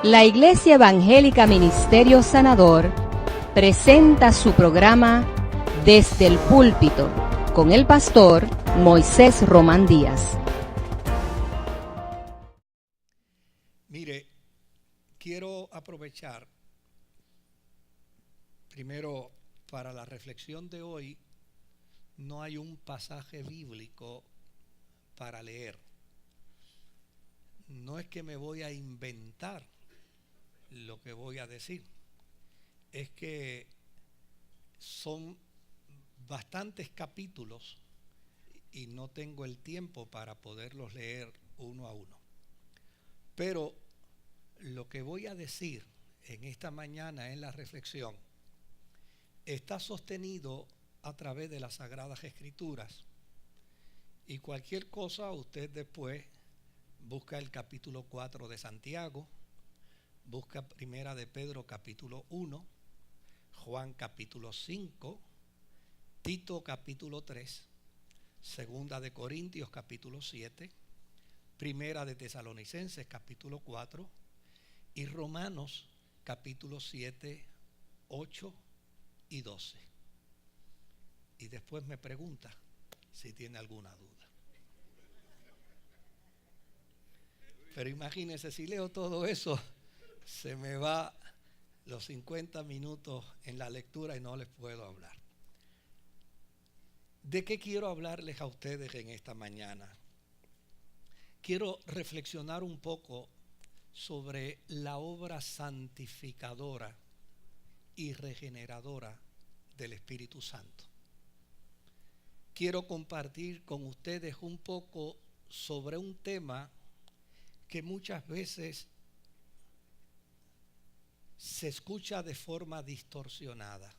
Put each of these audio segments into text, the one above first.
La Iglesia Evangélica Ministerio Sanador presenta su programa Desde el Púlpito con el pastor Moisés Román Díaz. Mire, quiero aprovechar primero para la reflexión de hoy. No hay un pasaje bíblico para leer. No es que me voy a inventar lo que voy a decir, es que son bastantes capítulos y no tengo el tiempo para poderlos leer uno a uno. Pero lo que voy a decir en esta mañana en la reflexión está sostenido a través de las Sagradas Escrituras, y cualquier cosa usted después busca el capítulo 4 de Santiago, busca Primera de Pedro capítulo 1, Juan capítulo 5, Tito capítulo 3, Segunda de Corintios capítulo 7, Primera de Tesalonicenses capítulo 4 y Romanos capítulo 7, 8 y 12. Y después me pregunta si tiene alguna duda. Pero imagínense, si leo todo eso, se me va los 50 minutos en la lectura y no les puedo hablar. ¿De qué quiero hablarles a ustedes en esta mañana? Quiero reflexionar un poco sobre la obra santificadora y regeneradora del Espíritu Santo. Quiero compartir con ustedes un poco sobre un tema que muchas veces se escucha de forma distorsionada.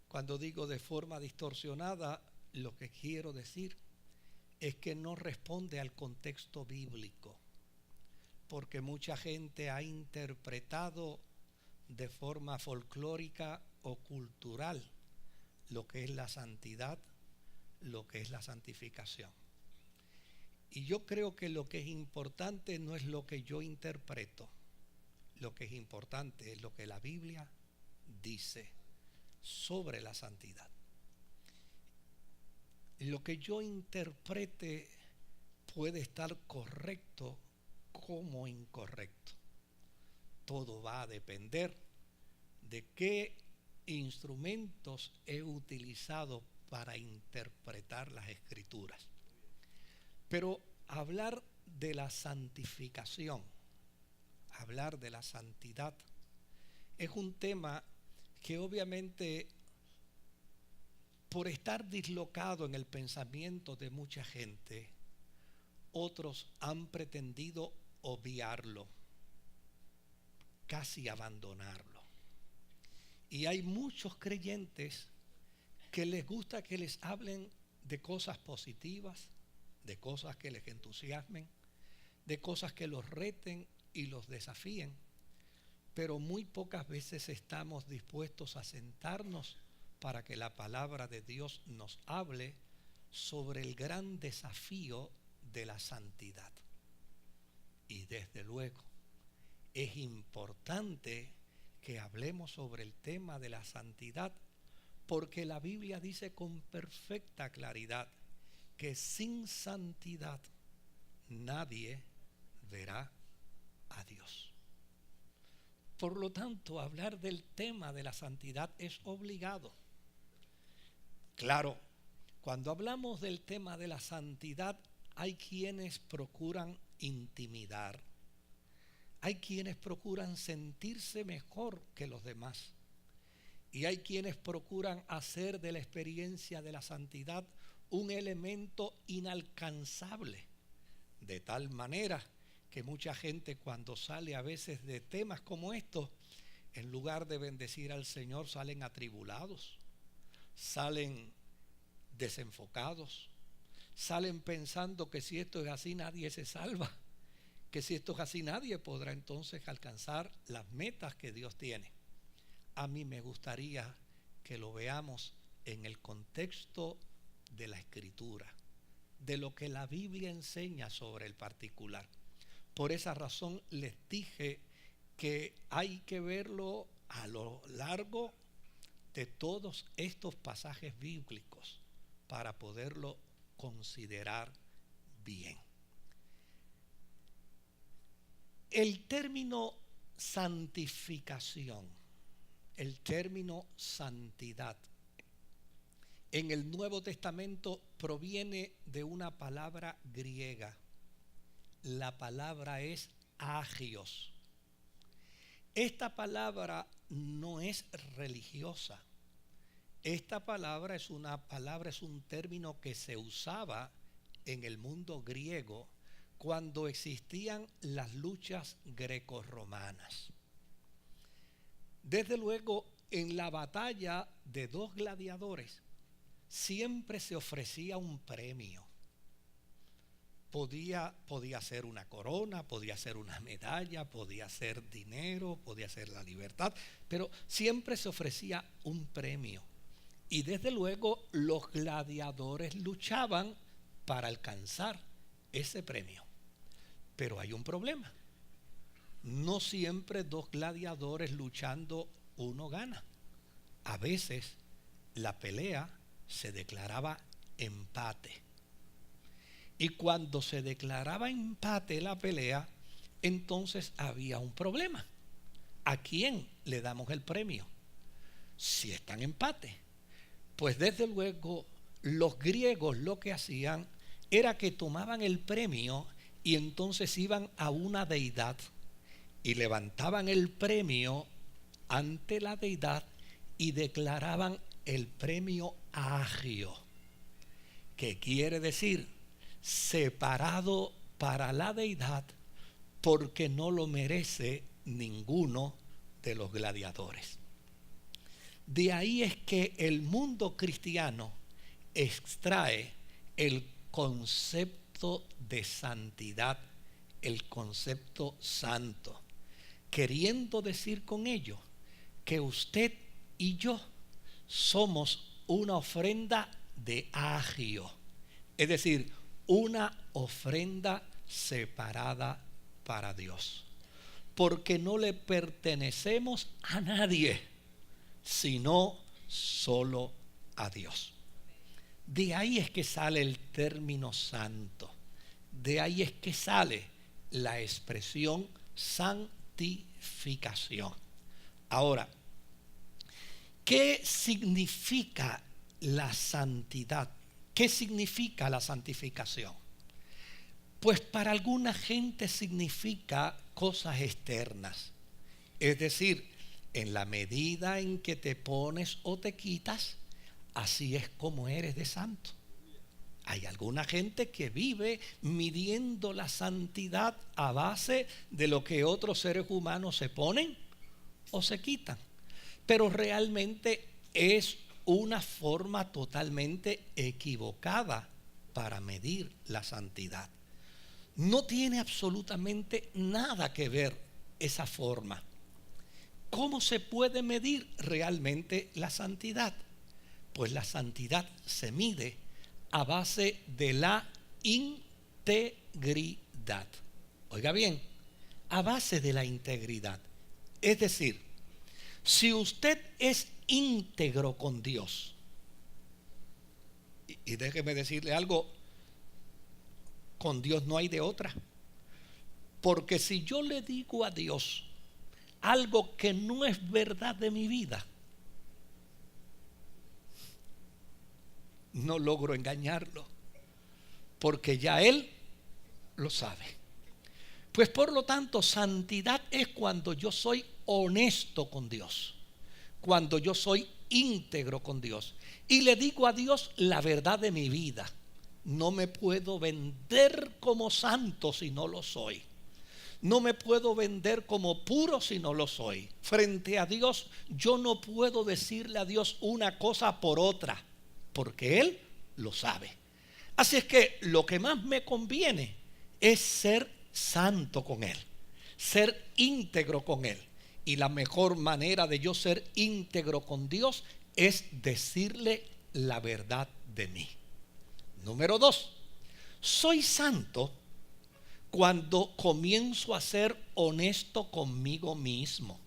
Cuando digo de forma distorsionada, lo que quiero decir es que no responde al contexto bíblico, porque mucha gente ha interpretado de forma folclórica o cultural lo que es la santidad, lo que es la santificación. Y yo creo que lo que es importante no es lo que yo interpreto. Lo que es importante es lo que la Biblia dice sobre la santidad. Lo que yo interprete puede estar correcto como incorrecto. Todo va a depender de qué instrumentos he utilizado para interpretar las Escrituras. Pero hablar de la santificación, hablar de la santidad, es un tema que obviamente, por estar dislocado en el pensamiento de mucha gente, otros han pretendido obviarlo, casi abandonarlo. Y hay muchos creyentes que les gusta que les hablen de cosas positivas, de cosas que les entusiasmen, de cosas que los reten y los desafíen, pero muy pocas veces estamos dispuestos a sentarnos para que la palabra de Dios nos hable sobre el gran desafío de la santidad. Y desde luego es importante que hablemos sobre el tema de la santidad, porque la Biblia dice con perfecta claridad que sin santidad nadie verá a Dios. Por lo tanto, hablar del tema de la santidad es obligado. Claro, cuando hablamos del tema de la santidad, hay quienes procuran intimidar, hay quienes procuran sentirse mejor que los demás, y hay quienes procuran hacer de la experiencia de la santidad un elemento inalcanzable, de tal manera que mucha gente, cuando sale a veces de temas como estos, en lugar de bendecir al Señor, salen atribulados, salen desenfocados, salen pensando que si esto es así nadie se salva, que si esto es así nadie podrá entonces alcanzar las metas que Dios tiene. A mí me gustaría que lo veamos en el contexto de la Escritura, de lo que la Biblia enseña sobre el particular. Por esa razón les dije que hay que verlo a lo largo de todos estos pasajes bíblicos para poderlo considerar bien. El término santificación, el término santidad, en el Nuevo Testamento proviene de una palabra griega. La palabra es agios. Esta palabra no es religiosa. Esta palabra es un término que se usaba en el mundo griego cuando existían las luchas grecorromanas. Desde luego, en la batalla de dos gladiadores siempre se ofrecía un premio. Podía ser una corona, podía ser una medalla, podía ser dinero, podía ser la libertad, pero siempre se ofrecía un premio. Y desde luego los gladiadores luchaban para alcanzar ese premio. Pero hay un problema. No siempre dos gladiadores luchando uno gana. A veces la pelea se declaraba empate. Y cuando se declaraba empate la pelea, entonces había un problema. ¿A quién le damos el premio? Si está en empate. Pues desde luego los griegos lo que hacían era que tomaban el premio y entonces iban a una deidad y levantaban el premio ante la deidad y declaraban el premio agio, que quiere decir separado para la deidad porque no lo merece ninguno de los gladiadores. De ahí es que el mundo cristiano extrae el concepto de santidad, el concepto santo, queriendo decir con ello que usted y yo somos una ofrenda de agio, es decir, una ofrenda separada para Dios, porque no le pertenecemos a nadie, sino solo a Dios. De ahí es que sale el término santo, de ahí es que sale la expresión santificación. Ahora, ¿qué significa la santidad? ¿Qué significa la santificación? Pues para alguna gente significa cosas externas. Es decir, en la medida en que te pones o te quitas, así es como eres de santo. Hay alguna gente que vive midiendo la santidad a base de lo que otros seres humanos se ponen o se quitan. Pero realmente es una forma totalmente equivocada para medir la santidad. No tiene absolutamente nada que ver esa forma. ¿Cómo se puede medir realmente la santidad? Pues la santidad se mide a base de la integridad. Oiga bien, a base de la integridad. Es decir, si usted es íntegro con Dios, y déjeme decirle algo, con Dios no hay de otra. Porque si yo le digo a Dios algo que no es verdad de mi vida, no logro engañarlo, porque ya Él lo sabe. Pues por lo tanto, santidad es cuando yo soy honesto con Dios, cuando yo soy íntegro con Dios y le digo a Dios la verdad de mi vida. No me puedo vender como santo si no lo soy. No me puedo vender como puro si no lo soy. Frente a Dios, yo no puedo decirle a Dios una cosa por otra, porque Él lo sabe. Así es que lo que más me conviene es ser santo con Él, ser íntegro con Él. Y la mejor manera de yo ser íntegro con Dios es decirle la verdad de mí. Número 2, soy santo cuando comienzo a ser honesto conmigo mismo.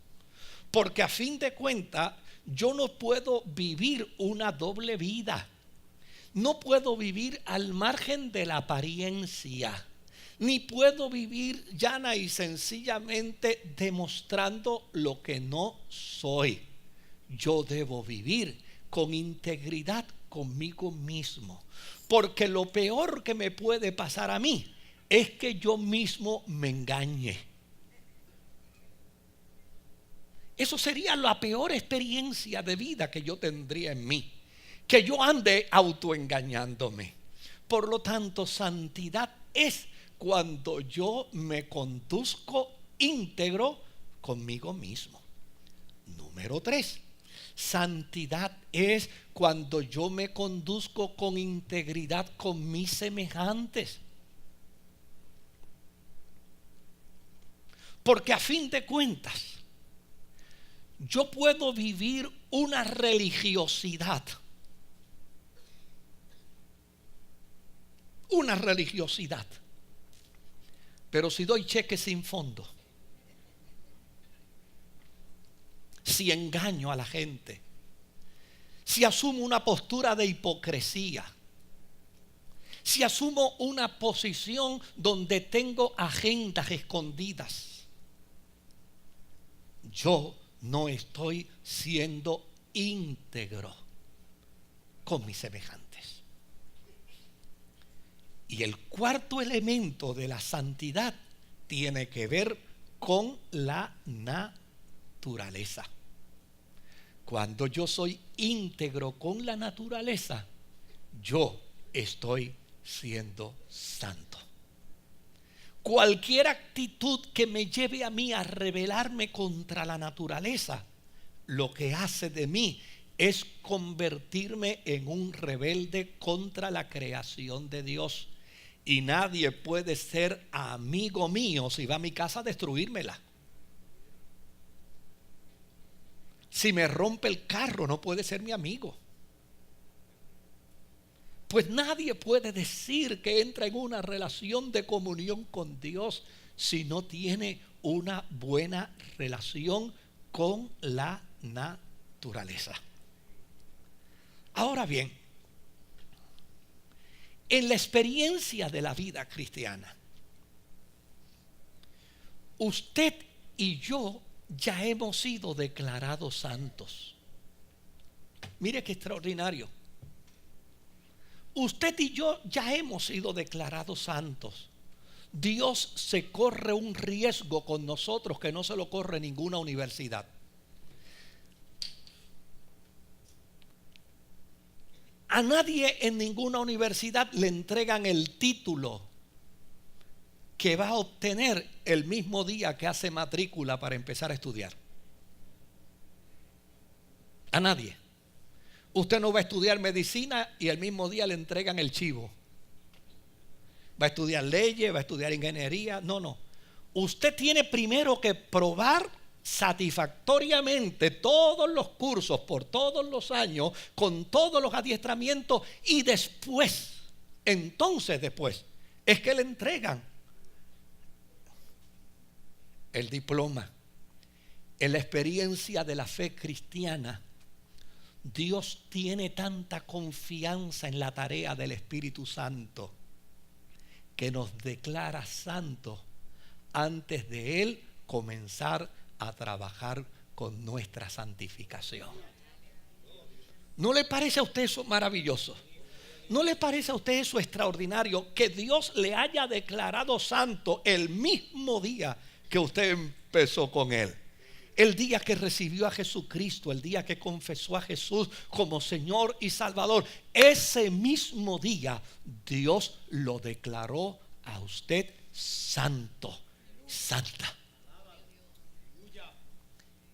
Porque a fin de cuentas, yo no puedo vivir una doble vida. No puedo vivir al margen de la apariencia. Ni puedo vivir llana y sencillamente demostrando lo que no soy. Yo debo vivir con integridad conmigo mismo. Porque lo peor que me puede pasar a mí es que yo mismo me engañe. Eso sería la peor experiencia de vida que yo tendría en mí. Que yo ande autoengañándome. Por lo tanto, santidad es cuando yo me conduzco íntegro conmigo mismo. Número 3. Santidad es cuando yo me conduzco con integridad con mis semejantes. Porque a fin de cuentas, yo puedo vivir una religiosidad. Una religiosidad. Pero si doy cheque sin fondo, si engaño a la gente, si asumo una postura de hipocresía, si asumo una posición donde tengo agendas escondidas, yo no estoy siendo íntegro con mis semejantes. Y el cuarto elemento de la santidad tiene que ver con la naturaleza. Cuando yo soy íntegro con la naturaleza, yo estoy siendo santo. Cualquier actitud que me lleve a mí a rebelarme contra la naturaleza, lo que hace de mí es convertirme en un rebelde contra la creación de Dios. Y nadie puede ser amigo mío si va a mi casa a destruírmela. Si me rompe el carro, no puede ser mi amigo. Pues nadie puede decir que entra en una relación de comunión con Dios si no tiene una buena relación con la naturaleza. Ahora bien, en la experiencia de la vida cristiana, usted y yo ya hemos sido declarados santos. Mire qué extraordinario. Usted y yo ya hemos sido declarados santos. Dios se corre un riesgo con nosotros que no se lo corre ninguna universidad. A nadie en ninguna universidad le entregan el título que va a obtener el mismo día que hace matrícula para empezar a estudiar. A nadie. Usted no va a estudiar medicina y el mismo día le entregan el chivo. Va a estudiar leyes, va a estudiar ingeniería. No. Usted tiene primero que probar satisfactoriamente todos los cursos por todos los años, con todos los adiestramientos, y después es que le entregan el diploma. En la experiencia de la fe cristiana, Dios tiene tanta confianza en la tarea del Espíritu Santo que nos declara santos antes de Él comenzar a trabajar con nuestra santificación. ¿No le parece a usted eso maravilloso? ¿No le parece a usted eso extraordinario? Que Dios le haya declarado santo el mismo día que usted empezó con Él. El día que recibió a Jesucristo, el día que confesó a Jesús como Señor y Salvador. Ese mismo día Dios lo declaró a usted santo, santa.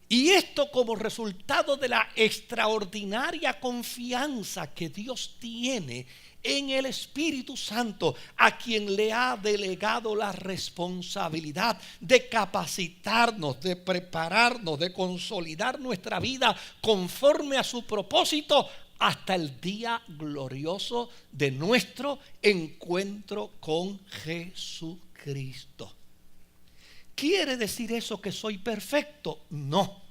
Y esto como resultado de la extraordinaria confianza que Dios tiene en el Espíritu Santo, a quien le ha delegado la responsabilidad de capacitarnos, de prepararnos, de consolidar nuestra vida conforme a su propósito hasta el día glorioso de nuestro encuentro con Jesucristo. Cristo. ¿Quiere decir eso que soy perfecto? No.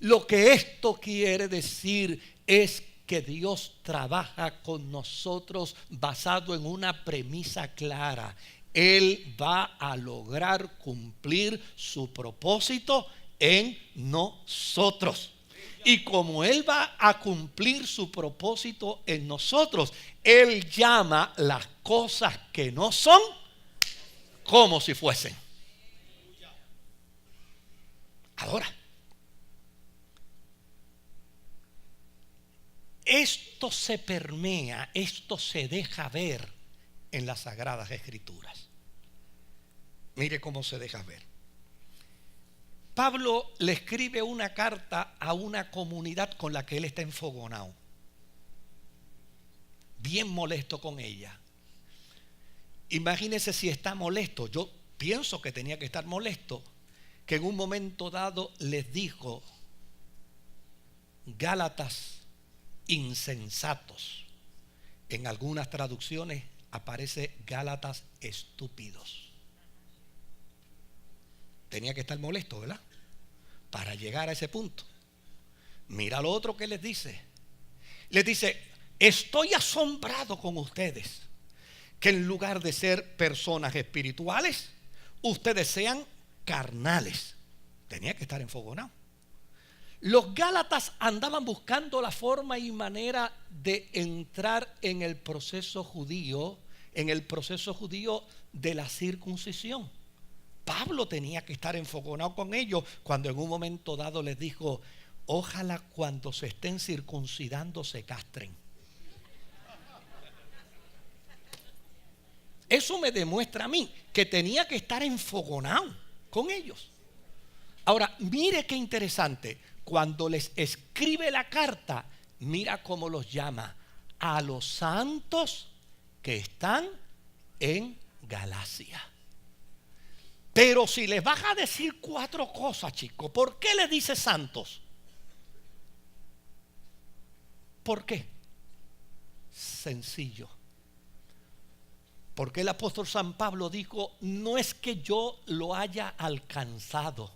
Lo que esto quiere decir es que Dios trabaja con nosotros basado en una premisa clara. Él va a lograr cumplir su propósito en nosotros. Y como Él va a cumplir su propósito en nosotros, Él llama las cosas que no son como si fuesen. Ahora, esto se permea, esto se deja ver en las Sagradas Escrituras. Mire cómo se deja ver. Pablo le escribe una carta a una comunidad con la que él está enfogonado, bien molesto con ella. Imagínese si está molesto. Yo pienso que tenía que estar molesto, que en un momento dado les dijo: Gálatas insensatos. En algunas traducciones aparece Gálatas estúpidos. Tenía que estar molesto, ¿verdad? Para llegar a ese punto. Mira lo otro que les dice. Les dice: estoy asombrado con ustedes, que en lugar de ser personas espirituales, ustedes sean carnales. Tenía que estar enfogonado. Los Gálatas andaban buscando la forma y manera de entrar en el proceso judío de la circuncisión. Pablo tenía que estar enfogonado con ellos cuando en un momento dado les dijo: ojalá cuando se estén circuncidando se castren. Eso me demuestra a mí que tenía que estar enfogonado con ellos. Ahora, mire qué interesante. Cuando les escribe la carta, mira cómo los llama: a los santos que están en Galacia. Pero si les vas a decir 4 cosas, chicos, ¿por qué le dice santos? ¿Por qué? Sencillo. Porque el apóstol San Pablo dijo: no es que yo lo haya alcanzado,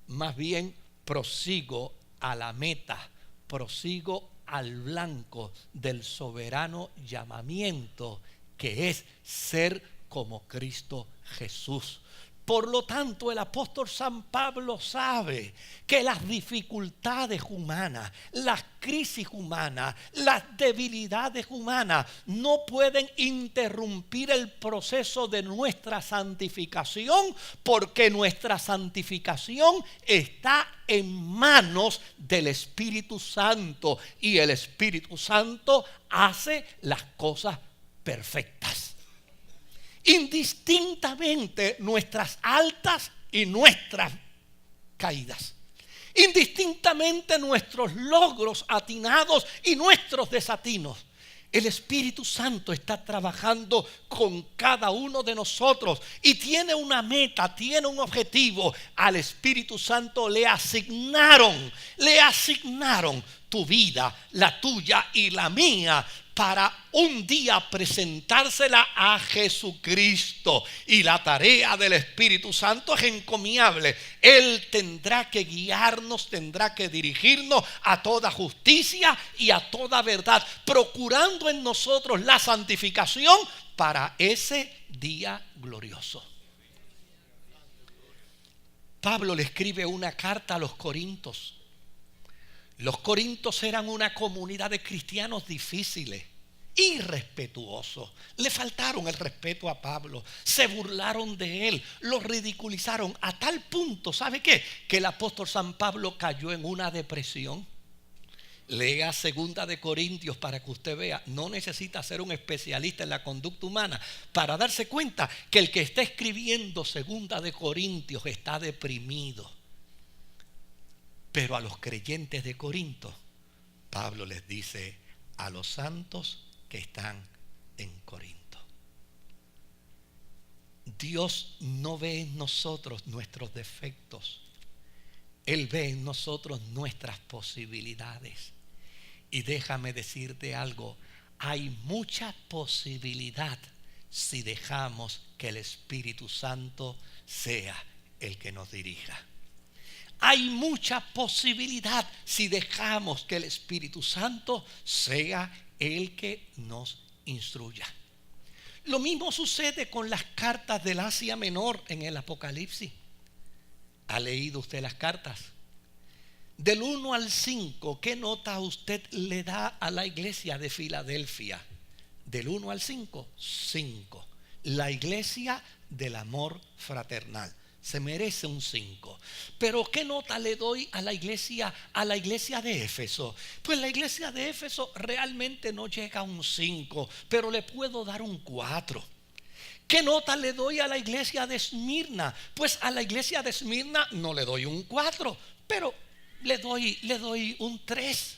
más bien prosigo a la meta, prosigo al blanco del soberano llamamiento, que es ser como Cristo Jesús. Por lo tanto, el apóstol San Pablo sabe que las dificultades humanas, las crisis humanas, las debilidades humanas no pueden interrumpir el proceso de nuestra santificación, porque nuestra santificación está en manos del Espíritu Santo, y el Espíritu Santo hace las cosas perfectas. Indistintamente nuestras altas y nuestras caídas, indistintamente nuestros logros atinados y nuestros desatinos, el Espíritu Santo está trabajando con cada uno de nosotros y tiene una meta, tiene un objetivo. Al Espíritu Santo le asignaron tu vida, la tuya y la mía, para un día presentársela a Jesucristo. Y la tarea del Espíritu Santo es encomiable. Él tendrá que guiarnos, tendrá que dirigirnos a toda justicia y a toda verdad, procurando en nosotros la santificación para ese día glorioso. Pablo le escribe una carta a los Corintios. Los Corintios eran una comunidad de cristianos difíciles, irrespetuosos. Le faltaron el respeto a Pablo, se burlaron de él, lo ridiculizaron a tal punto, ¿sabe qué? Que el apóstol San Pablo cayó en una depresión. Lea 2 de Corintios para que usted vea. No necesita ser un especialista en la conducta humana para darse cuenta que el que está escribiendo 2 de Corintios está deprimido. Pero a los creyentes de Corinto, Pablo les dice: a los santos que están en Corinto. Dios no ve en nosotros nuestros defectos, Él ve en nosotros nuestras posibilidades. Y déjame decirte algo: hay mucha posibilidad si dejamos que el Espíritu Santo sea el que nos dirija. Hay mucha posibilidad si dejamos que el Espíritu Santo sea el que nos instruya. Lo mismo sucede con las cartas del Asia Menor en el Apocalipsis. ¿Ha leído usted las cartas? Del 1 al 5, ¿qué nota usted le da a la iglesia de Filadelfia? Del 1 al 5, 5. La iglesia del amor fraternal. Se merece un 5. Pero ¿qué nota le doy a la iglesia de Éfeso? Pues la iglesia de Éfeso realmente no llega a un 5, pero le puedo dar un 4. ¿Qué nota le doy a la iglesia de Esmirna? Pues a la iglesia de Esmirna no le doy un 4, pero le doy un 3.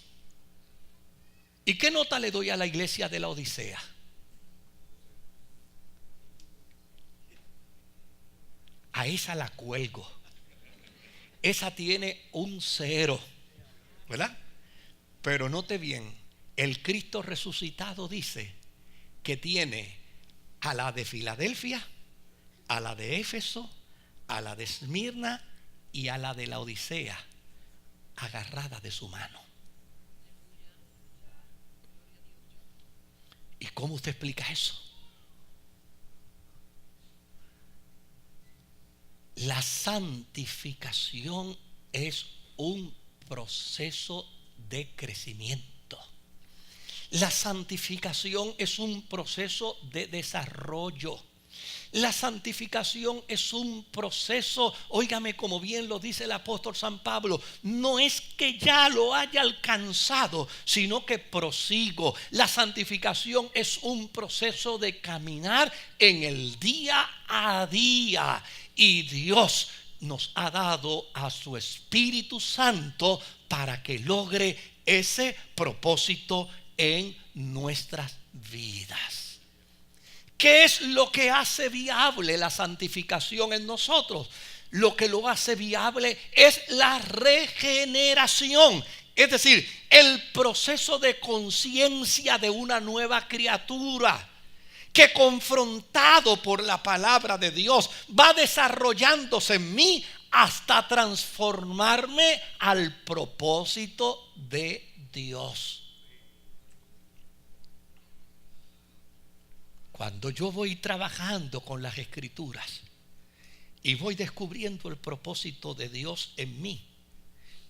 ¿Y qué nota le doy a la iglesia de la Odisea? A esa la cuelgo. Esa tiene un 0, ¿verdad? Pero note bien, el Cristo resucitado dice que tiene a la de Filadelfia, a la de Éfeso, a la de Esmirna y a la de la Odisea agarrada de su mano. ¿Y cómo usted explica eso? La santificación es un proceso de crecimiento. La santificación es un proceso de desarrollo. La santificación es un proceso, óigame, como bien lo dice el apóstol San Pablo, no es que ya lo haya alcanzado, sino que prosigo. La santificación es un proceso de caminar en el día a día. Y Dios nos ha dado a su Espíritu Santo para que logre ese propósito en nuestras vidas. ¿Qué es lo que hace viable la santificación en nosotros? Lo que lo hace viable es la regeneración, es decir, el proceso de conciencia de una nueva criatura que, confrontado por la palabra de Dios, va desarrollándose en mí hasta transformarme al propósito de Dios. Cuando yo voy trabajando con las Escrituras y voy descubriendo el propósito de Dios en mí,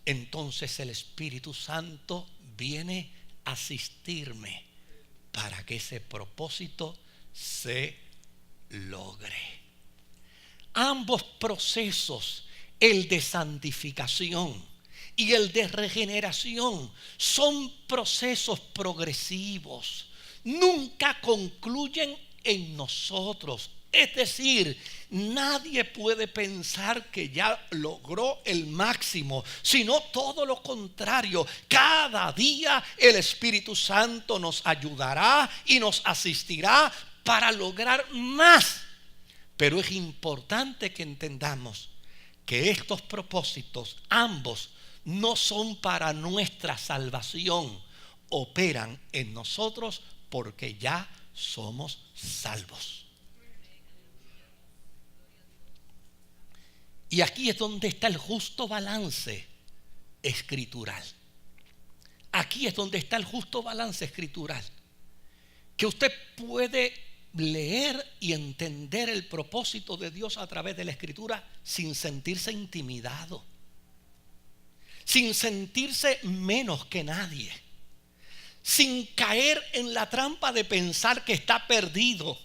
entonces el Espíritu Santo viene a asistirme para que ese propósito se logre. Ambos procesos, el de santificación y el de regeneración, son procesos progresivos. Nunca concluyen en nosotros. Es decir, nadie puede pensar que ya logró el máximo, sino todo lo contrario. Cada día el Espíritu Santo nos ayudará y nos asistirá para lograr más. Pero es importante que entendamos que estos propósitos, ambos, no son para nuestra salvación. Operan en nosotros porque ya somos salvos. Y aquí es donde está el justo balance escritural. Aquí es donde está el justo balance escritural. Que usted puede leer y entender el propósito de Dios a través de la Escritura sin sentirse intimidado, sin sentirse menos que nadie, sin caer en la trampa de pensar que está perdido.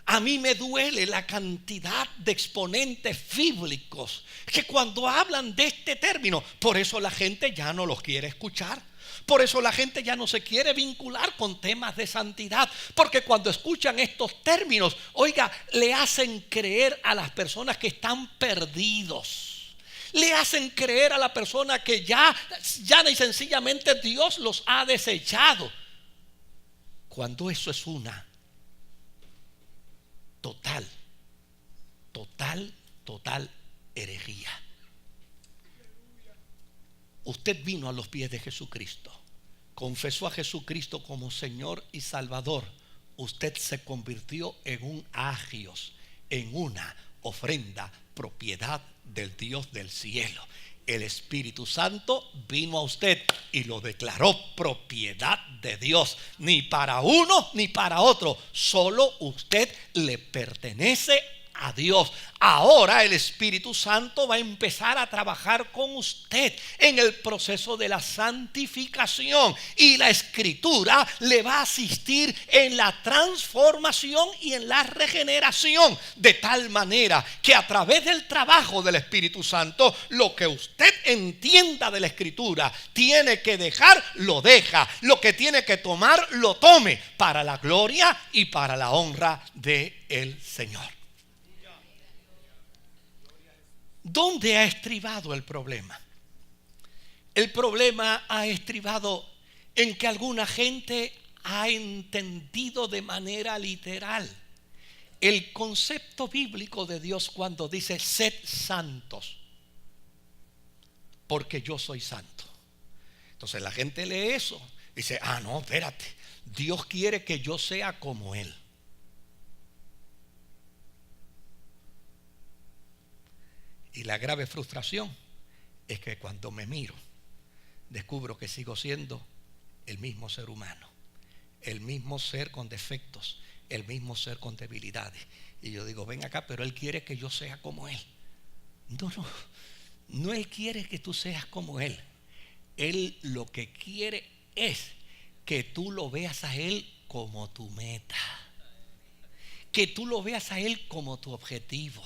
A mí me duele la cantidad de exponentes bíblicos que cuando hablan de este término, por eso la gente ya no los quiere escuchar. Por eso la gente ya no se quiere vincular con temas de santidad, porque cuando escuchan estos términos, oiga, le hacen creer a las personas que están perdidos. Le hacen creer a la persona que ya y sencillamente Dios los ha desechado, cuando eso es una total herejía. Usted vino a los pies de Jesucristo, confesó a Jesucristo como Señor y Salvador. usted se convirtió en un agios, en una ofrenda, propiedad del Dios del cielo. El Espíritu Santo vino a usted y lo declaró propiedad de Dios. Ni para uno ni para otro. Solo usted le pertenece a Dios. Ahora el Espíritu Santo va a empezar a trabajar con usted en el proceso de la santificación, y la Escritura le va a asistir en la transformación y en la regeneración, de tal manera que a través del trabajo del Espíritu Santo, lo que usted entienda de la Escritura tiene que dejar, lo deja. Lo que tiene que tomar, lo tome, para la gloria y para la honra del Señor. ¿Dónde ha estribado el problema? El problema ha estribado en que alguna gente ha entendido de manera literal el concepto bíblico de Dios cuando dice: sed santos, porque yo soy santo. Entonces la gente lee eso y dice: ah, no, espérate, Dios quiere que yo sea como Él. Y la grave frustración es que cuando me miro, descubro que sigo siendo el mismo ser humano, el mismo ser con defectos, el mismo ser con debilidades. Y yo digo: ven acá, pero Él quiere que yo sea como Él. No Él quiere que tú seas como Él. Él lo que quiere es que tú lo veas a Él como tu meta, que tú lo veas a Él como tu objetivo,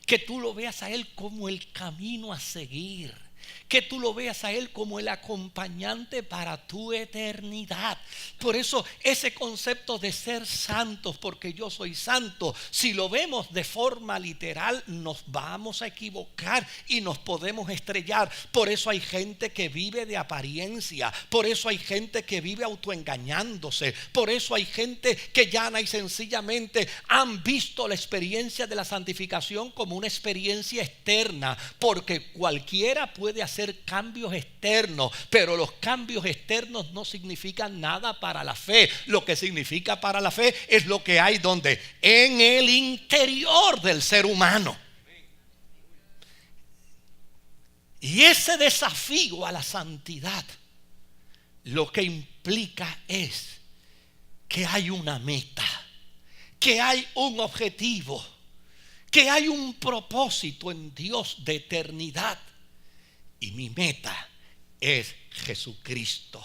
que tú lo veas a Él como el camino a seguir, que tú lo veas a Él como el acompañante para tu eternidad. Por eso ese concepto de ser santos, porque yo soy santo, si lo vemos de forma literal, nos vamos a equivocar y nos podemos estrellar. Por eso hay gente que vive de apariencia, por eso hay gente que vive autoengañándose, por eso hay gente que llana y sencillamente han visto la experiencia de la santificación como una experiencia externa, porque cualquiera puede hacer cambios externos, pero los cambios externos no significan nada para la fe. Lo que significa para la fe es lo que hay donde, en el interior del ser humano. Y ese desafío a la santidad lo que implica es que hay una meta, que hay un objetivo, que hay un propósito en Dios de eternidad. Y mi meta es Jesucristo.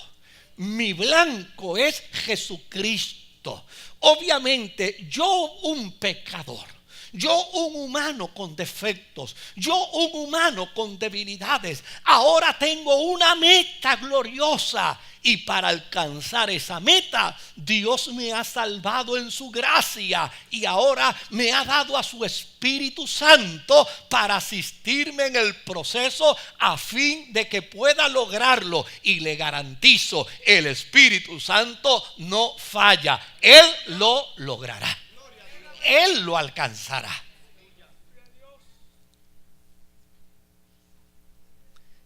Mi blanco es Jesucristo. Obviamente yo, un pecador, yo, un humano con defectos, yo, un humano con debilidades, ahora tengo una meta gloriosa. Y para alcanzar esa meta, Dios me ha salvado en su gracia y ahora me ha dado a su Espíritu Santo para asistirme en el proceso a fin de que pueda lograrlo. Y le garantizo, el Espíritu Santo no falla. Él lo logrará. Él lo alcanzará.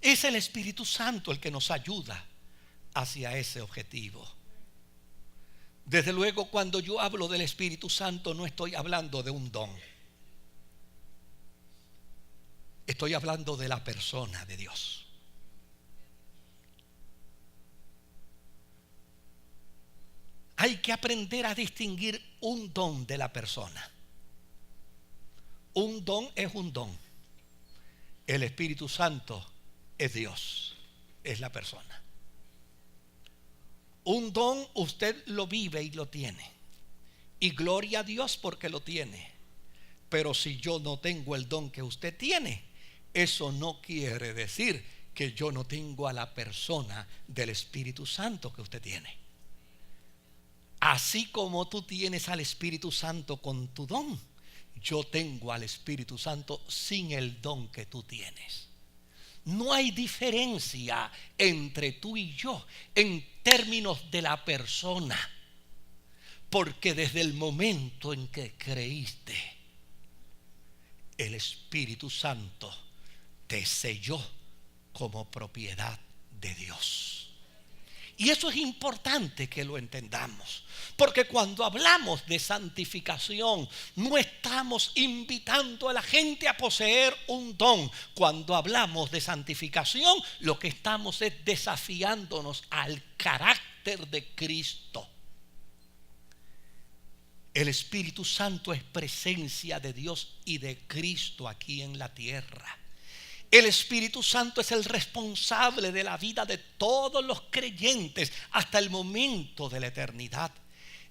Es el Espíritu Santo el que nos ayuda hacia ese objetivo. Desde luego, cuando yo hablo del Espíritu Santo, no estoy hablando de un don. Estoy hablando de la persona de Dios. Hay que aprender a distinguir un don de la persona. Un don es un don. El Espíritu Santo es Dios, es la persona. Un don usted lo vive y lo tiene, y gloria a Dios porque lo tiene. Pero si yo no tengo el don que usted tiene, eso no quiere decir que yo no tengo a la persona del Espíritu Santo que usted tiene. Así como tú tienes al Espíritu Santo con tu don, yo tengo al Espíritu Santo sin el don que tú tienes. No hay diferencia entre tú y yo en términos de la persona, porque desde el momento en que creíste, el Espíritu Santo te selló como propiedad de Dios. Y eso es importante que lo entendamos, porque cuando hablamos de santificación no estamos invitando a la gente a poseer un don. Cuando hablamos de santificación, lo que estamos es desafiándonos al carácter de Cristo. El Espíritu Santo es presencia de Dios y de Cristo aquí en la tierra. El Espíritu Santo es el responsable de la vida de todos los creyentes hasta el momento de la eternidad.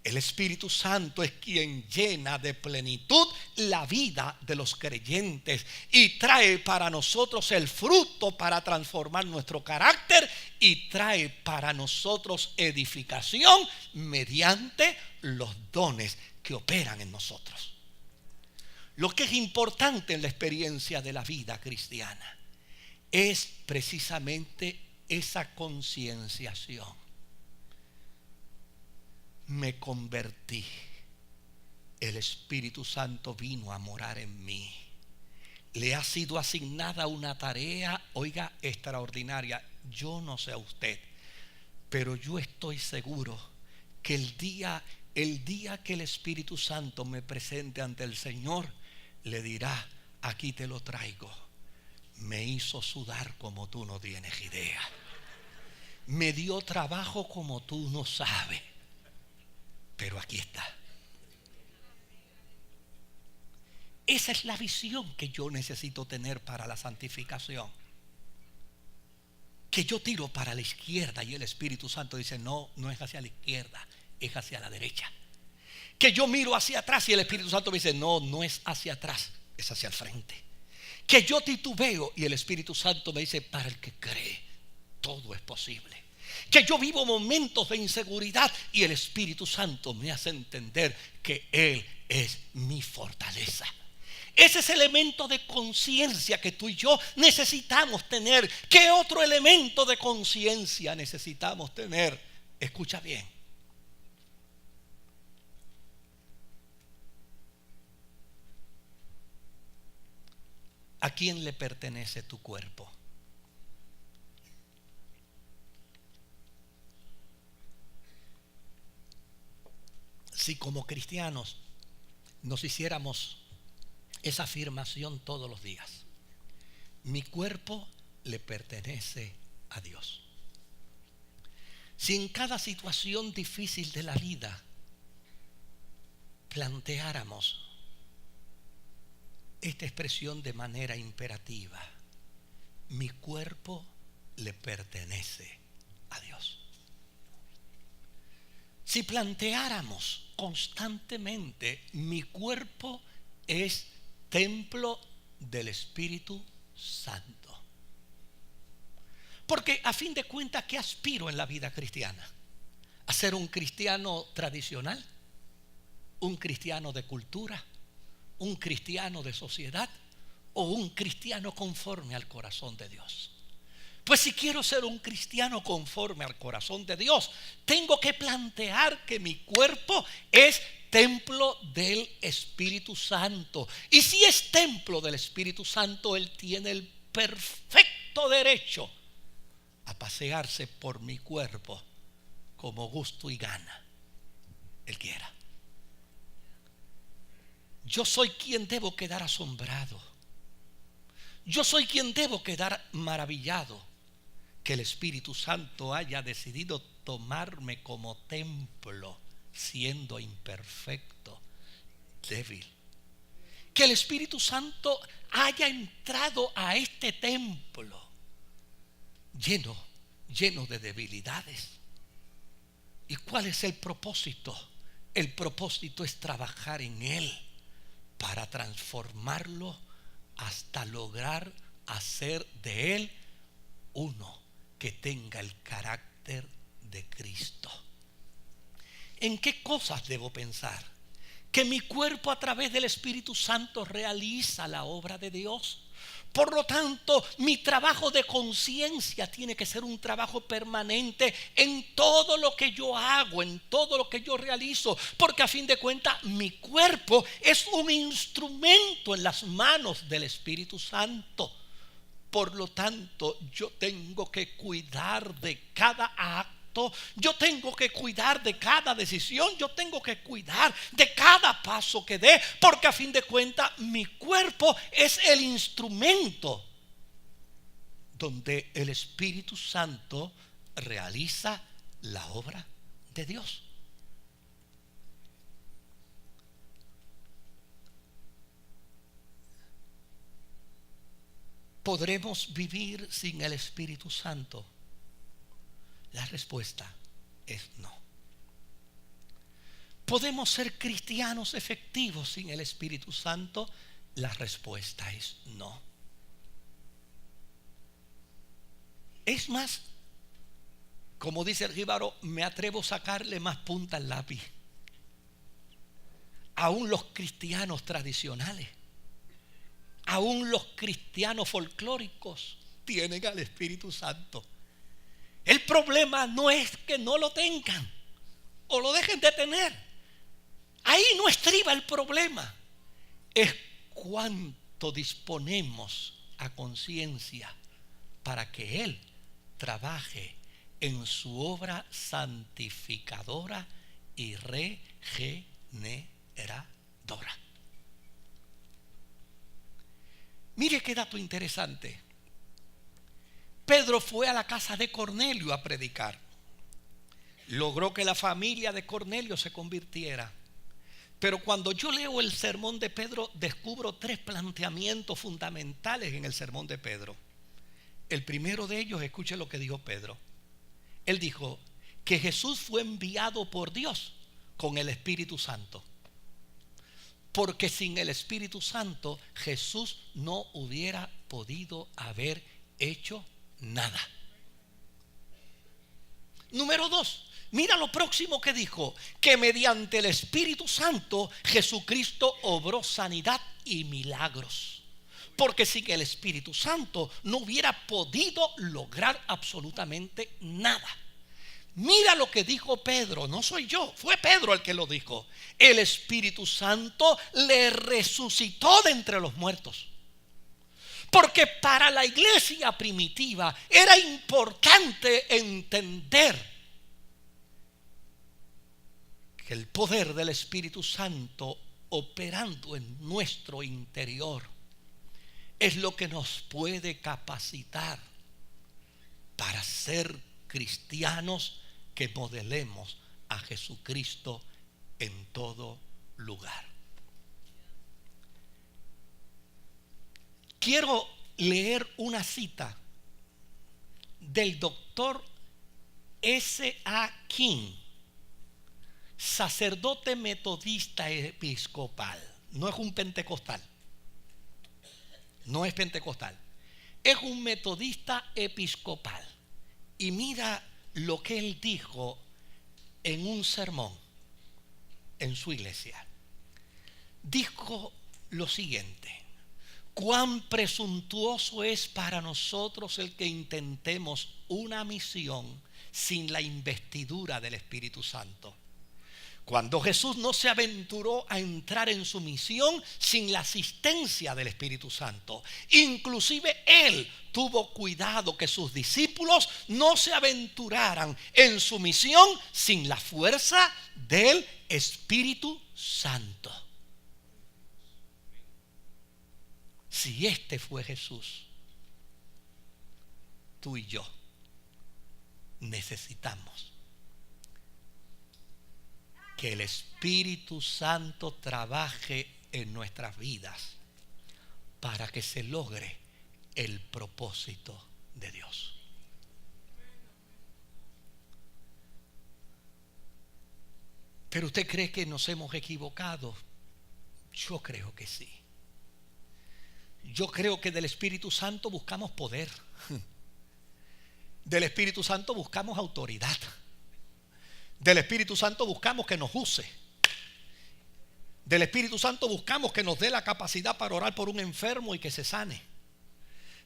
El Espíritu Santo es quien llena de plenitud la vida de los creyentes y trae para nosotros el fruto para transformar nuestro carácter y trae para nosotros edificación mediante los dones que operan en nosotros. Lo que es importante en la experiencia de la vida cristiana es precisamente esa concienciación. Me convertí. El Espíritu Santo vino a morar en mí. Le ha sido asignada una tarea, oiga, extraordinaria. Yo no sé a usted, pero yo estoy seguro que el día que el Espíritu Santo me presente ante el Señor, le dirá: aquí te lo traigo. Me hizo sudar como tú no tienes idea. Me dio trabajo como tú no sabes. Pero aquí está. Esa es la visión que yo necesito tener para la santificación. Que yo tiro para la izquierda y el Espíritu Santo dice: no, no es hacia la izquierda, es hacia la derecha. Que yo miro hacia atrás y el Espíritu Santo me dice: no, no es hacia atrás, es hacia el frente. Que yo titubeo y el Espíritu Santo me dice: para el que cree, todo es posible. Que yo vivo momentos de inseguridad y el Espíritu Santo me hace entender que Él es mi fortaleza. Ese es el elemento de conciencia que tú y yo necesitamos tener. ¿Qué otro elemento de conciencia necesitamos tener? Escucha bien. ¿A quién le pertenece tu cuerpo? Si como cristianos nos hiciéramos esa afirmación todos los días: mi cuerpo le pertenece a Dios. Si en cada situación difícil de la vida planteáramos esta expresión de manera imperativa: mi cuerpo le pertenece a Dios. Si planteáramos constantemente: mi cuerpo es templo del Espíritu Santo. Porque a fin de cuentas, ¿qué aspiro en la vida cristiana? ¿A ser un cristiano tradicional? ¿Un cristiano de cultura? ¿Un cristiano de sociedad? ¿O un cristiano conforme al corazón de Dios? Pues si quiero ser un cristiano conforme al corazón de Dios, tengo que plantear que mi cuerpo es templo del Espíritu Santo. Y si es templo del Espíritu Santo, Él tiene el perfecto derecho a pasearse por mi cuerpo como gusto y gana Él quiera. Yo soy quien debo quedar asombrado. Yo soy quien debo quedar maravillado que el Espíritu Santo haya decidido tomarme como templo, siendo imperfecto, débil. Que el Espíritu Santo haya entrado a este templo lleno de debilidades. ¿Y cuál es el propósito? El propósito es trabajar en Él para transformarlo hasta lograr hacer de Él uno que tenga el carácter de Cristo. ¿En qué cosas debo pensar? Que mi cuerpo a través del Espíritu Santo realiza la obra de Dios. Por lo tanto, mi trabajo de conciencia tiene que ser un trabajo permanente en todo lo que yo hago, en todo lo que yo realizo, porque a fin de cuentas mi cuerpo es un instrumento en las manos del Espíritu Santo. Por lo tanto, yo tengo que cuidar de cada acto Santo, yo tengo que cuidar de cada decisión, yo tengo que cuidar de cada paso que dé, porque a fin de cuentas mi cuerpo es el instrumento donde el Espíritu Santo realiza la obra de Dios. ¿Podremos vivir sin el Espíritu Santo? La respuesta es no. ¿Podemos ser cristianos efectivos sin el Espíritu Santo? La respuesta es no. Es más, como dice el jíbaro, me atrevo a sacarle más punta al lápiz. Aún los cristianos tradicionales, aún los cristianos folclóricos tienen al Espíritu Santo. El problema no es que no lo tengan o lo dejen de tener. Ahí no estriba el problema. Es cuánto disponemos a conciencia para que Él trabaje en su obra santificadora y regeneradora. Mire qué dato interesante. Pedro fue a la casa de Cornelio a predicar. Logró que la familia de Cornelio se convirtiera. Pero cuando yo leo el sermón de Pedro, descubro 3 planteamientos fundamentales en el sermón de Pedro. El primero de ellos, escuche lo que dijo Pedro. Él dijo que Jesús fue enviado por Dios con el Espíritu Santo. Porque sin el Espíritu Santo Jesús no hubiera podido haber hecho nada. Número 2, mira lo próximo que dijo, que mediante el Espíritu Santo Jesucristo obró sanidad y milagros. Porque sin el Espíritu Santo no hubiera podido lograr absolutamente nada. Mira lo que dijo Pedro, no soy yo, fue Pedro el que lo dijo. El Espíritu Santo le resucitó de entre los muertos. Porque para la iglesia primitiva era importante entender que el poder del Espíritu Santo operando en nuestro interior es lo que nos puede capacitar para ser cristianos que modelemos a Jesucristo en todo lugar. Quiero leer una cita del doctor S.A. King, sacerdote metodista episcopal. No es un pentecostal. No es pentecostal. Es un metodista episcopal. Y mira lo que él dijo en un sermón en su iglesia. Dijo lo siguiente: cuán presuntuoso es para nosotros el que intentemos una misión sin la investidura del Espíritu Santo. Cuando Jesús no se aventuró a entrar en su misión sin la asistencia del Espíritu Santo. Inclusive Él tuvo cuidado que sus discípulos no se aventuraran en su misión sin la fuerza del Espíritu Santo. Si este fue Jesús, tú y yo necesitamos que el Espíritu Santo trabaje en nuestras vidas para que se logre el propósito de Dios. ¿Pero usted cree que nos hemos equivocado? Yo creo que sí. Yo creo que del Espíritu Santo buscamos poder. Del Espíritu Santo buscamos autoridad. Del Espíritu Santo buscamos que nos use. Del Espíritu Santo buscamos que nos dé la capacidad para orar por un enfermo y que se sane.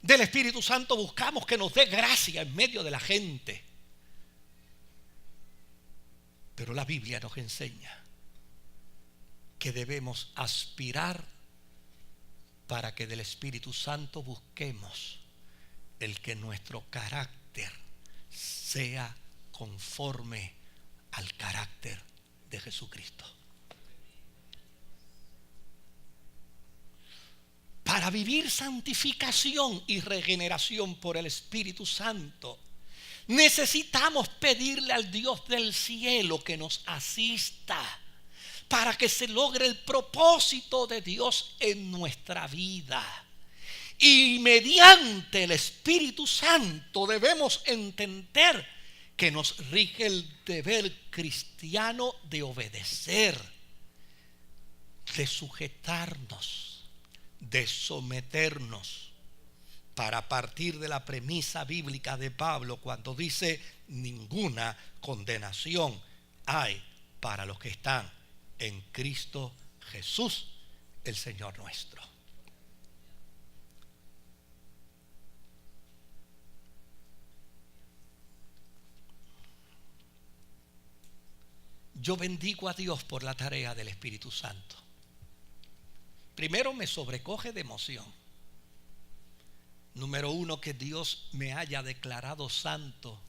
Del Espíritu Santo buscamos que nos dé gracia en medio de la gente. Pero la Biblia nos enseña que debemos aspirar para que del Espíritu Santo busquemos el que nuestro carácter sea conforme al carácter de Jesucristo. Para vivir santificación y regeneración por el Espíritu Santo, necesitamos pedirle al Dios del cielo que nos asista para que se logre el propósito de Dios en nuestra vida. Y mediante el Espíritu Santo debemos entender que nos rige el deber cristiano de obedecer, de sujetarnos, de someternos, para partir de la premisa bíblica de Pablo cuando dice: ninguna condenación hay para los que están en Cristo Jesús, el Señor nuestro. Yo bendigo a Dios por la tarea del Espíritu Santo. Primero, me sobrecoge de emoción. Número uno, que Dios me haya declarado santo.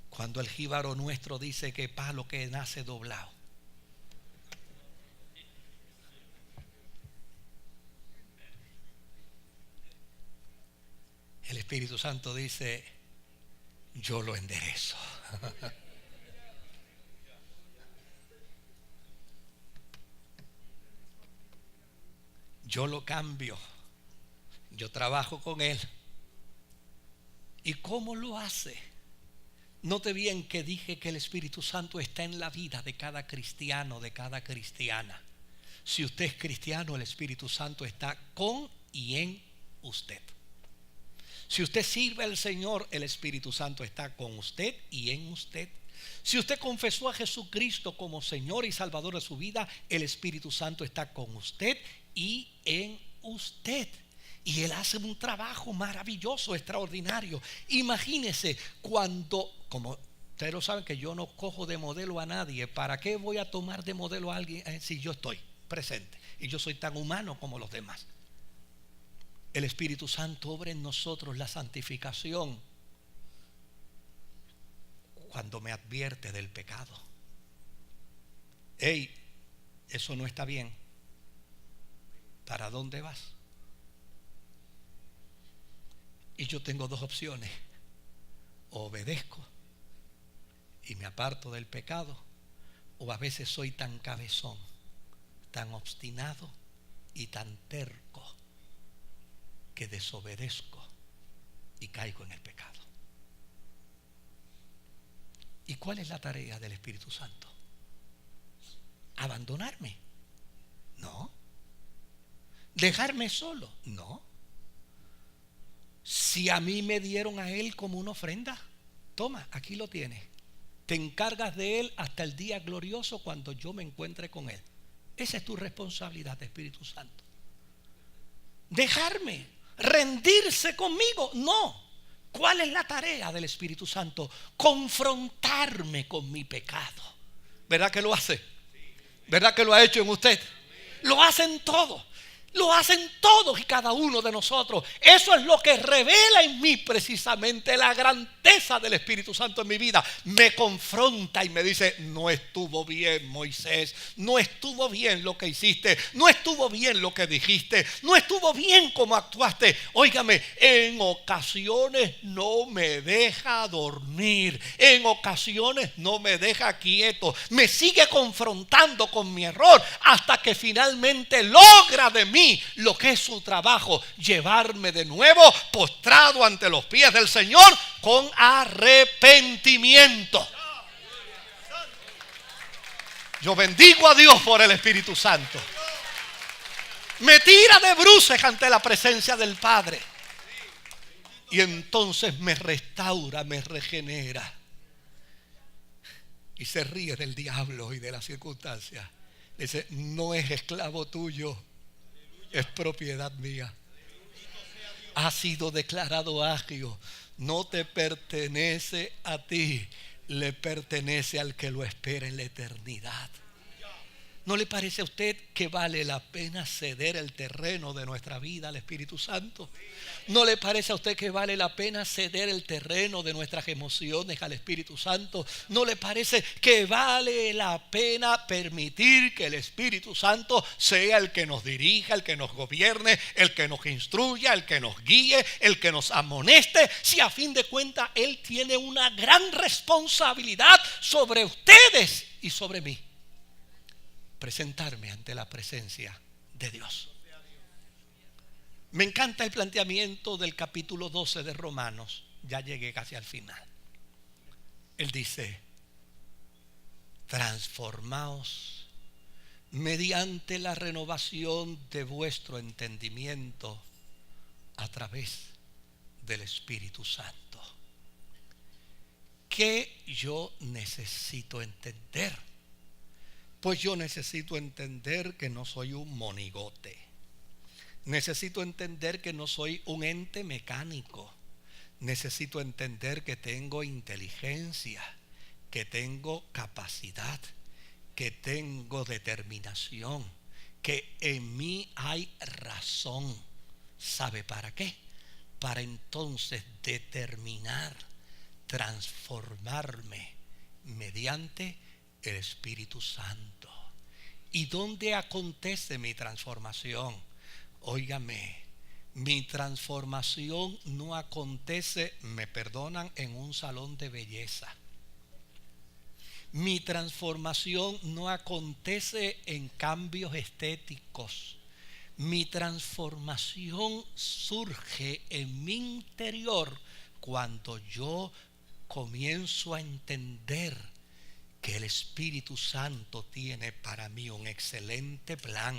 Cuando el jíbaro nuestro dice que palo que nace doblado. El Espíritu Santo dice: yo lo enderezo. Yo lo cambio. Yo trabajo con él. ¿Y cómo lo hace? Note bien que dije que el Espíritu Santo está en la vida de cada cristiano, de cada cristiana. Si usted es cristiano, el Espíritu Santo está con y en usted. Si usted sirve al Señor, el Espíritu Santo está con usted y en usted. Si usted confesó a Jesucristo como Señor y Salvador de su vida, el Espíritu Santo está con usted y en usted. Y Él hace un trabajo maravilloso, extraordinario. Imagínese cuando, como ustedes lo saben, que yo no cojo de modelo a nadie. ¿Para qué voy a tomar de modelo a alguien si yo estoy presente y yo soy tan humano como los demás? El Espíritu Santo obra en nosotros la santificación cuando me advierte del pecado. Hey, eso no está bien. ¿Para dónde vas? Y yo tengo dos opciones: o obedezco y me aparto del pecado, o a veces soy tan cabezón, tan obstinado y tan terco que desobedezco y caigo en el pecado. ¿Y cuál es la tarea del Espíritu Santo? ¿Abandonarme? No. ¿Dejarme solo? No. Si a mí me dieron a Él como una ofrenda, toma, aquí lo tienes. Te encargas de Él hasta el día glorioso cuando yo me encuentre con Él. Esa es tu responsabilidad, Espíritu Santo. Dejarme, rendirse conmigo, no. ¿Cuál es la tarea del Espíritu Santo? Confrontarme con mi pecado. ¿Verdad que lo hace? ¿Verdad que lo ha hecho en usted? Lo hacen todos. Lo hacen todos y cada uno de nosotros. Eso es lo que revela en mí precisamente la grandeza del Espíritu Santo en mi vida. Me confronta y me dice: no estuvo bien, Moisés. No estuvo bien lo que hiciste. No estuvo bien lo que dijiste. No estuvo bien como actuaste. Óigame, en ocasiones no me deja dormir. En ocasiones no me deja quieto. Me sigue confrontando con mi error hasta que finalmente logra de mí lo que es su trabajo: llevarme de nuevo postrado ante los pies del Señor con arrepentimiento. Yo bendigo a Dios por el Espíritu Santo. Me tira de bruces ante la presencia del Padre y entonces me restaura, me regenera y se ríe del diablo y de las circunstancias. Dice: no es esclavo tuyo, es propiedad mía. Ha sido declarado agio. No te pertenece a ti, le pertenece al que lo espera en la eternidad. ¿No le parece a usted que vale la pena ceder el terreno de nuestra vida al Espíritu Santo? ¿No le parece a usted que vale la pena ceder el terreno de nuestras emociones al Espíritu Santo? ¿No le parece que vale la pena permitir que el Espíritu Santo sea el que nos dirija, el que nos gobierne, el que nos instruya, el que nos guíe, el que nos amoneste? Si a fin de cuentas Él tiene una gran responsabilidad sobre ustedes y sobre mí. Presentarme ante la presencia de Dios. Me encanta el planteamiento del capítulo 12 de Romanos. Ya llegué casi al final. Él dice: transformaos mediante la renovación de vuestro entendimiento a través del Espíritu Santo. ¿Qué yo necesito entender? Pues yo necesito entender que no soy un monigote. Necesito entender que no soy un ente mecánico. Necesito entender que tengo inteligencia, que tengo capacidad, que tengo determinación, que en mí hay razón. ¿Sabe para qué? Para entonces determinar, transformarme mediante el Espíritu Santo. ¿Y dónde acontece mi transformación? Óigame, mi transformación no acontece, me perdonan, en un salón de belleza. Mi transformación no acontece en cambios estéticos. Mi transformación surge en mi interior cuando yo comienzo a entender que el Espíritu Santo tiene para mí un excelente plan,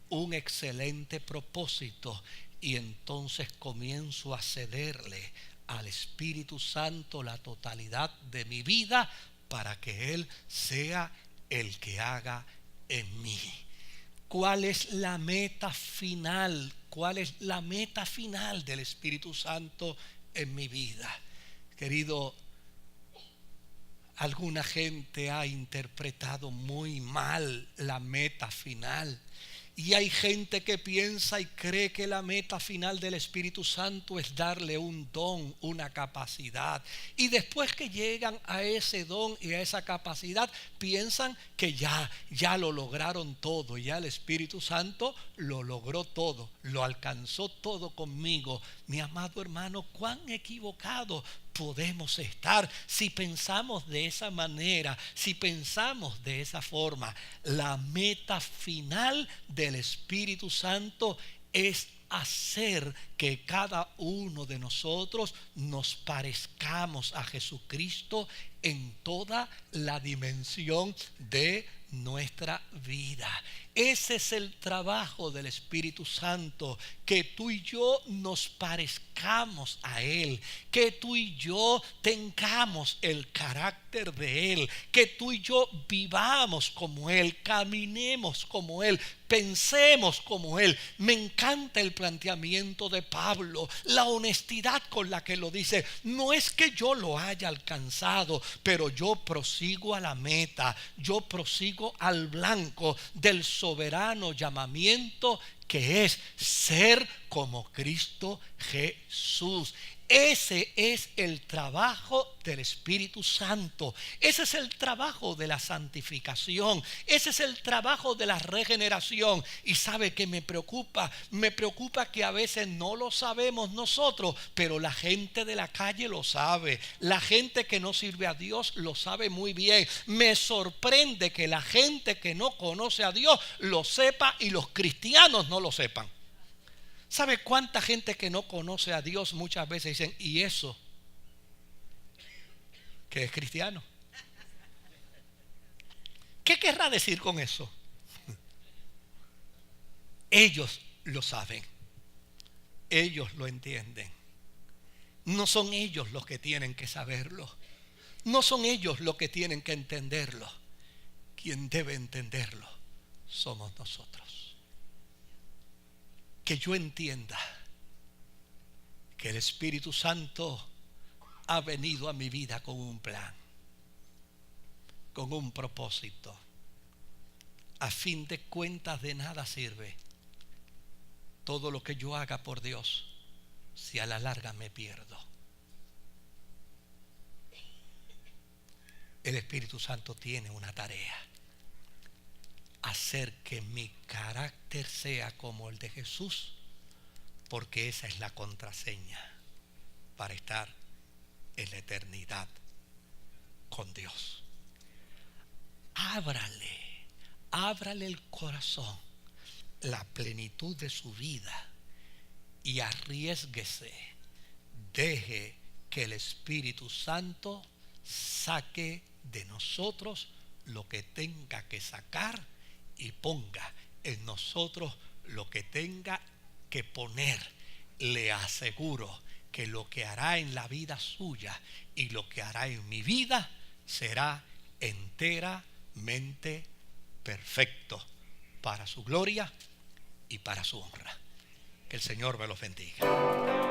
un excelente propósito, y entonces comienzo a cederle al Espíritu Santo la totalidad de mi vida para que Él sea el que haga en mí. ¿Cuál es la meta final? ¿Cuál es la meta final del Espíritu Santo en mi vida? Querido, alguna gente ha interpretado muy mal la meta final. Y hay gente que piensa y cree que la meta final del Espíritu Santo es darle un don, una capacidad. Y después que llegan a ese don y a esa capacidad, piensan que ya lo lograron todo. Ya el Espíritu Santo lo logró todo, lo alcanzó todo conmigo. Mi amado hermano, cuán equivocado podemos estar si pensamos de esa manera, si pensamos de esa forma. La meta final del Espíritu Santo es hacer que cada uno de nosotros nos parezcamos a Jesucristo en toda la dimensión de nuestra vida. Ese es el trabajo del Espíritu Santo, que tú y yo nos parezcamos a Él, que tú y yo tengamos el carácter de Él, que tú y yo vivamos como Él, caminemos como Él, pensemos como Él. Me encanta el planteamiento de Pablo, la honestidad con la que lo dice. No es que yo lo haya alcanzado, pero yo prosigo a la meta, yo prosigo al blanco del soberano llamamiento que es ser como Cristo Jesús. Ese es el trabajo del Espíritu Santo. Ese es el trabajo de la santificación. Ese es el trabajo de la regeneración. Y ¿sabe qué me preocupa? Me preocupa que a veces no lo sabemos nosotros, pero la gente de la calle lo sabe. La gente que no sirve a Dios lo sabe muy bien. Me sorprende que la gente que no conoce a Dios lo sepa y los cristianos no lo sepan. ¿Sabe cuánta gente que no conoce a Dios muchas veces dicen, ¿y eso? Que es cristiano. ¿Qué querrá decir con eso? Ellos lo saben. Ellos lo entienden. No son ellos los que tienen que saberlo. No son ellos los que tienen que entenderlo. Quien debe entenderlo somos nosotros. Que yo entienda que el Espíritu Santo ha venido a mi vida con un plan, con un propósito. a fin de cuentas de nada sirve todo lo que yo haga por Dios si a la larga me pierdo. El Espíritu Santo tiene una tarea: hacer que mi carácter sea como el de Jesús, porque esa es la contraseña para estar en la eternidad con Dios. Ábrale el corazón, la plenitud de su vida, y arriésguese. Deje que el Espíritu Santo saque de nosotros lo que tenga que sacar y ponga en nosotros lo que tenga que poner. Le aseguro que lo que hará en la vida suya y lo que hará en mi vida será enteramente perfecto para su gloria y para su honra. Que el Señor me los bendiga.